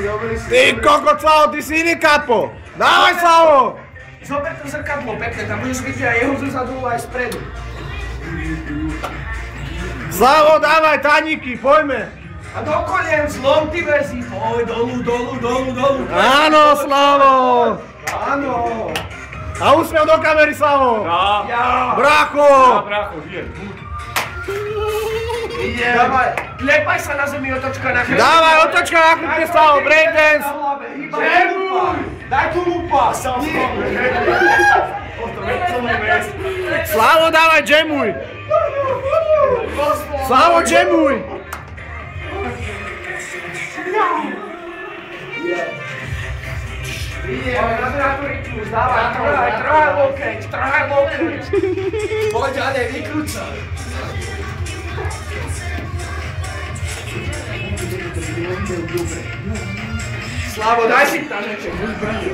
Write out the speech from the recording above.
Dobrý si. Ty kokot, Slavo, ty si iný kapo! Dávaj, Slavo! Zober to zrkadlo, pekne, tam budeš vidieť aj jeho zozadu, aj spredu. Slavo, dávaj taníky, poďme! A do kolien zlom ty vezí, poď dolu. Áno, Slavo! Áno. A úsmev do kamery, Slavo! Ja. Bracho! Bracho, žije. Dávaj, klepaj sa na zemi, otočka na chrbte. Dávaj, otočka na chrbte, Slavo, breakdance! Daj tu lupa! Slavo, dávaj, jamuj! Slavo, jamuj! Na to rytmus, dávaj, trhaj lokeť. Poď, ale vyklúč sa. Slavo, daj si taneček, buď brný.